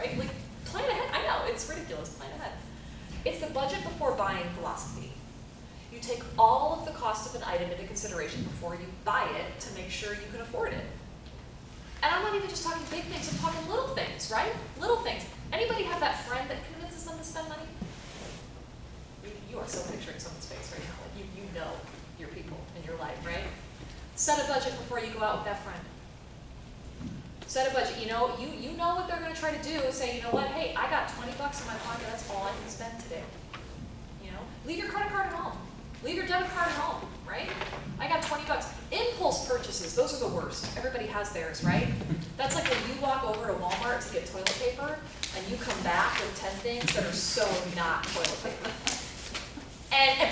right? Like, plan ahead. I know, it's ridiculous, plan ahead. It's the budget before buying philosophy. You take all of the cost of an item into consideration before you buy it to make sure you can afford it. And I'm not even just talking big things, I'm talking little things, right? Little things. Anybody have that friend that convinces them to spend money? You are so picturing someone's face right now. Like you know your people in your life, right? Set a budget before you go out with that friend. Set a budget. You know what they're going to try to do is say, you know what, hey, I got 20 bucks in my pocket, that's all I can spend today. You know, leave your credit card at home. Leave your debit card at home, right? I got 20 bucks. Impulse purchases, those are the worst. Everybody has theirs, right? That's like when you walk over to Walmart to get toilet paper and you come back with 10 things that are so not toilet paper.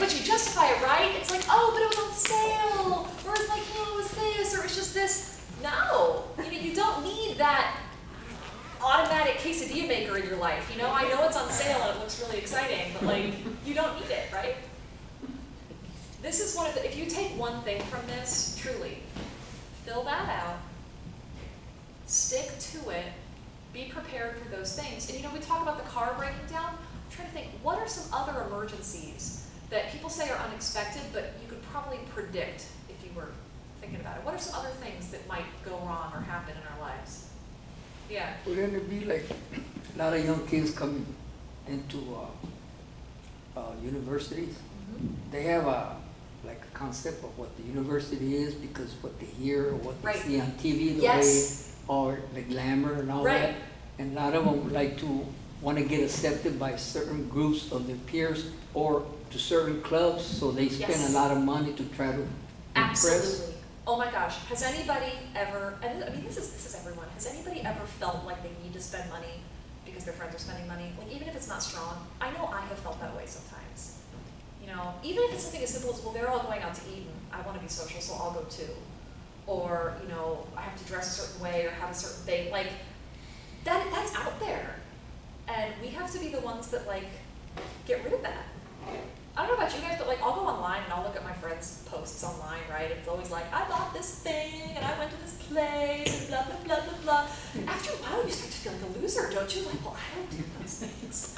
But you justify it, right? It's like, oh, but it was on sale, or it's like, oh, it was this, or it's just this. No, you don't need that automatic quesadilla maker in your life. I know it's on sale and it looks really exciting, but like, you don't need it, right? This is one of the, if you take one thing from this, truly, fill that out, stick to it, be prepared for those things. And we talk about the car breaking down. I'm trying to think, what are some other emergencies that people say are unexpected, but you could probably predict if you were thinking about it? What are some other things that might go wrong or happen in our lives? Yeah. Wouldn't it be like a lot of young kids coming into universities? Mm-hmm. They have a concept of what the university is because what they hear or what they Right. see on TV, the Yes. way, or the glamour and all Right. that. And a lot of them like to want to get accepted by certain groups of their peers or to certain clubs, so they spend Yes. a lot of money to try to impress. Absolutely. Oh my gosh, has anybody ever, and this is everyone, has anybody ever felt like they need to spend money because their friends are spending money? Like, even if it's not strong, I know I have felt that way sometimes. Even if it's something as simple as, well, they're all going out to eat and I want to be social, so I'll go too. Or, I have to dress a certain way or have a certain thing. Like, that's out there. And we have to be the ones that, get rid of that. I don't know about you guys, but, I'll go online and I'll look at my friends' posts online, right? It's always like, I bought this thing and I went to this place and blah, blah, blah, blah, blah. After a while, you start to feel like a loser, don't you? Like, well, I don't do those things.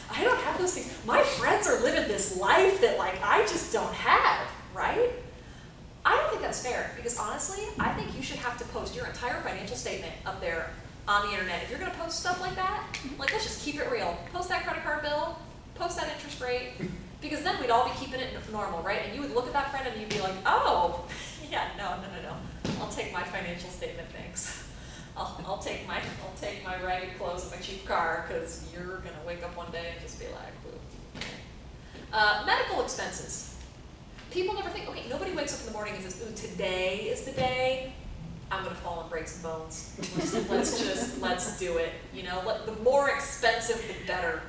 I don't have those things. My friends are living this life that, I just don't have, right? I don't think that's fair because, honestly, I think you should have to post your entire financial statement up there on the internet. If you're going to post stuff like that, let's just keep it real. Post that credit card bill, post that interest rate, because then we'd all be keeping it normal, right? And you would look at that friend and you'd be like, oh, yeah, no. I'll take my financial statement, thanks. I'll take my ragged clothes and my cheap car because you're gonna wake up one day and just be like, ooh. Medical expenses. People never think, okay, nobody wakes up in the morning and says, ooh, today is the day I'm gonna fall and break some bones. Let's do it. The more expensive, the better.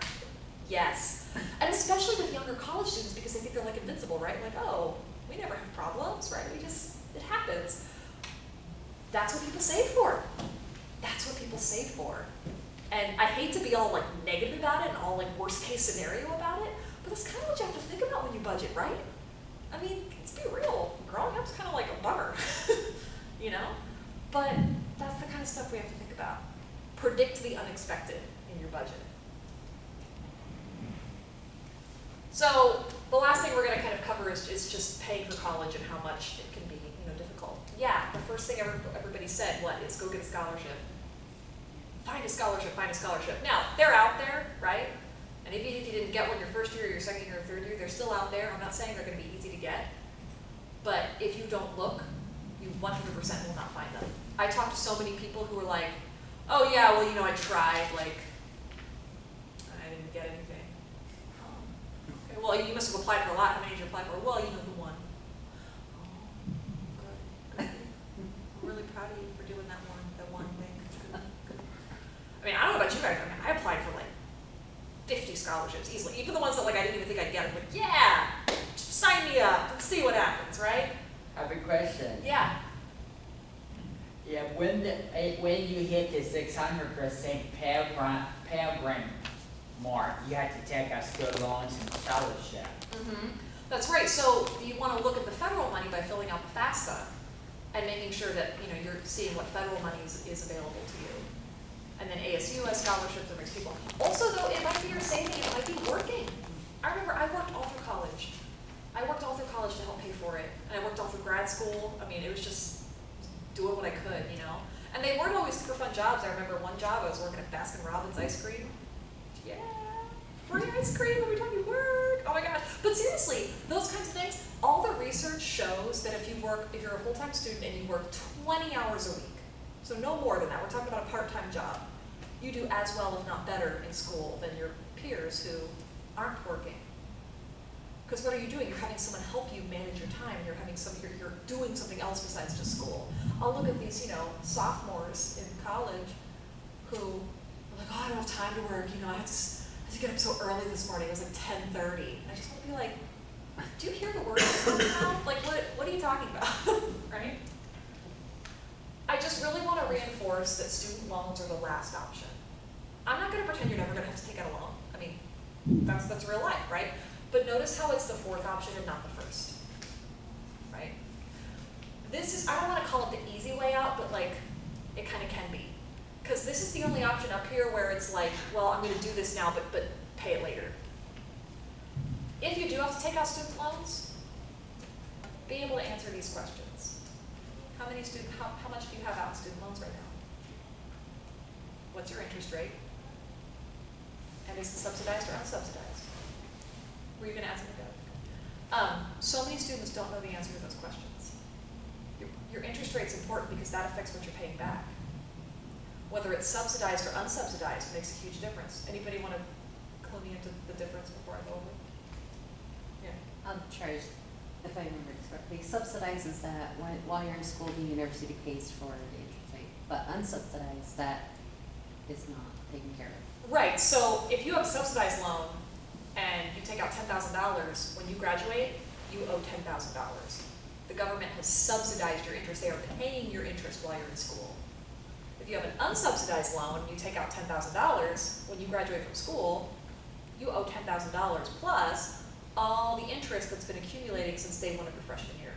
Yes. And especially with younger college students because they think they're invincible, right? Like, oh, we never have problems, right? It happens. That's what people save for. That's what people save for. And I hate to be all negative about it and all worst case scenario about it, but that's kind of what you have to think about when you budget, right? I mean, let's be real. Growing up's kind of like a bummer, But that's the kind of stuff we have to think about. Predict the unexpected in your budget. So the last thing we're going to kind of cover is just paying for college and how much it can be difficult. Yeah, the first thing everybody said, is go get a scholarship. Find a scholarship. Now, they're out there, right? And even if you didn't get one your first year, your second year, or third year, they're still out there. I'm not saying they're going to be easy to get. But if you don't look, you 100% will not find them. I talked to so many people who were like, oh yeah, well, I tried, I didn't get anything. Okay, well, you must have applied for a lot. How many did you apply for? Well, the one. Good. I'm really proud of you for doing that one thing. Good. I mean, I don't know about you guys. I applied for 50 scholarships easily. Even the ones that I didn't even think I'd get. I'm like, yeah, sign me up. Let's see what happens, right? I have a question. Yeah. Yeah, when you hit the 600% Pell Grant mark, you have to take out student loans and scholarship. Mm-hmm. That's right. So you want to look at the federal money by filling out the FAFSA and making sure that you're seeing what federal money is available to you. And then ASU has scholarships that brings people. Also though, it might be your saving, it might be working. I remember I worked all through college. I worked all through college to help pay for it. And I worked all through grad school. I mean, it was just doing what I could, you know? And they weren't always super fun jobs. I remember one job, I was working at Baskin Robbins ice cream. Yeah, free ice cream every time you work. Oh my gosh. But seriously, those kinds of things, all the research shows that if you're a full-time student and you work 20 hours a week, so no more than that, we're talking about a part-time job, you do as well, if not better, in school than your peers who aren't working. Because what are you doing? You're having someone help you manage your time. You're doing something else besides just school. I'll look at these, sophomores in college who are like, oh, I don't have time to work. I had to get up so early this morning. It was like 10:30. And I just want to be like, do you hear the words in your mouth? Like, what are you talking about, right? I just really want to reinforce that student loans are the last option. I'm not going to pretend you're never going to have to take out a loan. I mean, that's real life, right? But notice how it's the fourth option and not the first, right? I don't want to call it the easy way out, but like, it kind of can be. Because this is the only option up here where it's like, well, I'm going to do this now, but pay it later. If you do have to take out student loans, be able to answer these questions. How much do you have out in student loans right now? What's your interest rate? And is it subsidized or unsubsidized? Were you going to ask me that? So many students don't know the answer to those questions. Your interest rate's important because that affects what you're paying back. Whether it's subsidized or unsubsidized makes a huge difference. Anybody want to clue me into the difference before I go over? Yeah. Charge, if I remember this correctly, subsidizes that while you're in school, the university pays for the interest rate, but unsubsidized, that is not taken care of. Right, so if you have a subsidized loan and you take out $10,000, when you graduate, you owe $10,000. The government has subsidized your interest. They are paying your interest while you're in school. If you have an unsubsidized loan, you take out $10,000, when you graduate from school, you owe $10,000 plus all the interest that's been accumulating since day one of your freshman year.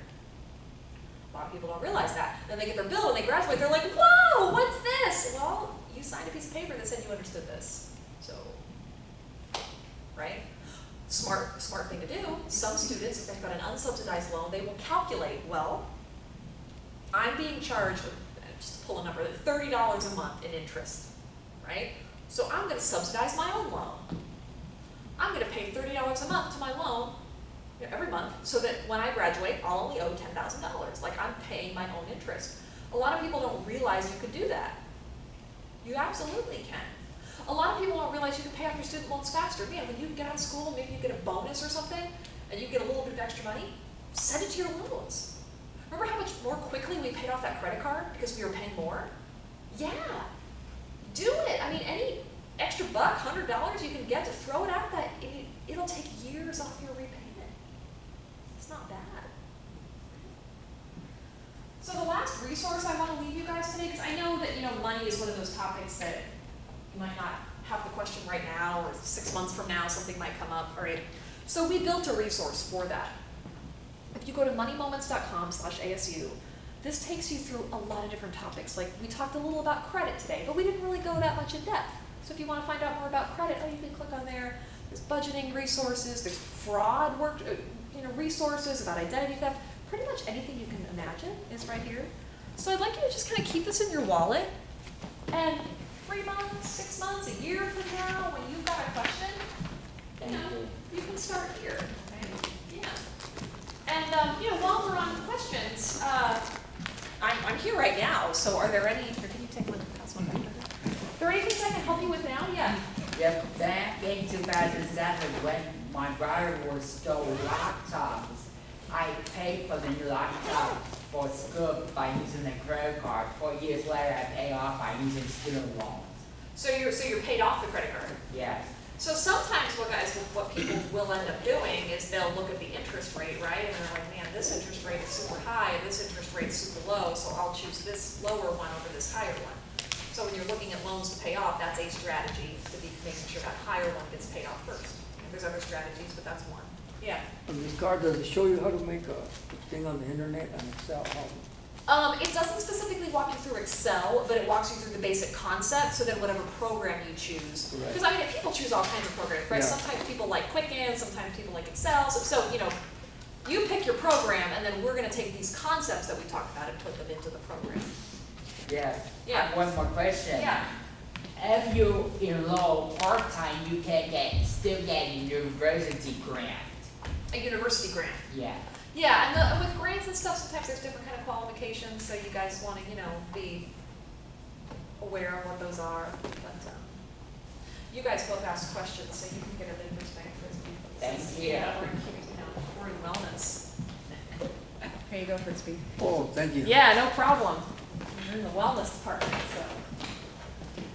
A lot of people don't realize that. Then they get their bill when they graduate, they're like, whoa, what's this? Well, you signed a piece of paper that said you understood this. So, right? Smart thing to do. Some students, if they've got an unsubsidized loan, they will calculate, well, I'm being charged, just to pull a number, $30 a month in interest, right? So I'm going to subsidize my own loan. I'm going to pay $30 a month to my loan every month so that when I graduate, I'll only owe $10,000. Like, I'm paying my own interest. A lot of people don't realize you could do that. You absolutely can. A lot of people don't realize you can pay off your student loans faster. Man, when you get out of school, maybe you get a bonus or something, and you get a little bit of extra money, send it to your loans. Remember how much more quickly we paid off that credit card because we were paying more? Yeah, do it. I mean, any extra buck, $100 you can get to throw it at that, it'll take years off your repayment. It's not bad. So the last resource I want to leave you guys today, because I know that money is one of those topics that you might not have the question right now, or 6 months from now something might come up. All right. So we built a resource for that. If you go to moneymoments.com/ASU, this takes you through a lot of different topics. Like, we talked a little about credit today, but we didn't really go that much in depth. So if you want to find out more about credit, you can click on there. There's budgeting resources, there's fraud resources about identity theft. Pretty much anything you can imagine is right here. So I'd like you to just kind of keep this in your wallet, and 3 months, 6 months, a year from now, when you've got a question, you can start here. Right? Yeah. And while we're on questions, I'm here right now. So are there any? Or can you take one? Pass one back. Are there any things I can help you with now? Yeah. Yep, back in 2007, when my brother was stole laptops, I paid for the new laptop for school by using a credit card. 4 years later, I pay off by using student loans. So you're paid off the credit card. Yes. So sometimes what people will end up doing is they'll look at the interest rate, right? And they're like, man, this interest rate is super high and this interest rate is super low, so I'll choose this lower one over this higher one. So when you're looking at loans to pay off, that's a strategy to be making sure that higher one gets paid off first. And there's other strategies, but that's one. Yeah. Ms. Carr, does it show you how to make a thing on the internet on Excel? It doesn't specifically walk you through Excel, but it walks you through the basic concept, so then whatever program you choose. Right. Because I mean, people choose all kinds of programs, right? Yeah. Sometimes people like Quicken, sometimes people like Excel, so, you know, you pick your program, and then we're gonna take these concepts that we talked about and put them into the program. Yes. I Yeah. have one more question. Yeah. If you enroll part-time, you can still get a university grant. A university grant. Yeah. Yeah, and with grants and stuff, sometimes there's different kind of qualifications, so you guys wanna, you know, be aware of what those are, but, you guys both asked questions, so you can get a MidFirst Bank Frisbee. Thank you. Yeah, we're in wellness. Here you go, Frisbee. Oh, thank you. Yeah, no problem. We're in the wellness department, so.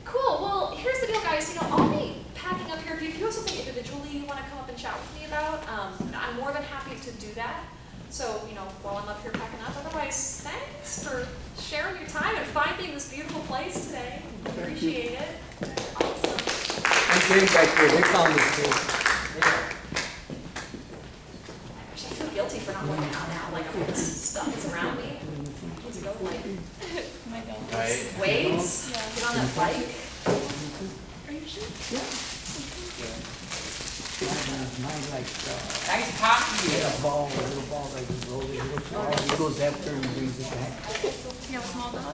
Cool, well, here's the deal, guys, you know, I'll be packing up here. If you have something individually you wanna come up and chat with me about, I'm more than happy to do that. So, you know, while I'm up here packing up, otherwise, thanks for sharing your time and finding this beautiful place today. Appreciate it. Awesome. I'm getting back there, they found this too. Actually, I feel guilty for not working out now, like all this stuff is around me. I need to go like weights, get on that bike. Are you sure? Mine like, Nice talking to you. a ball, a little ball that you roll, it goes after and brings it back. You have a small dog?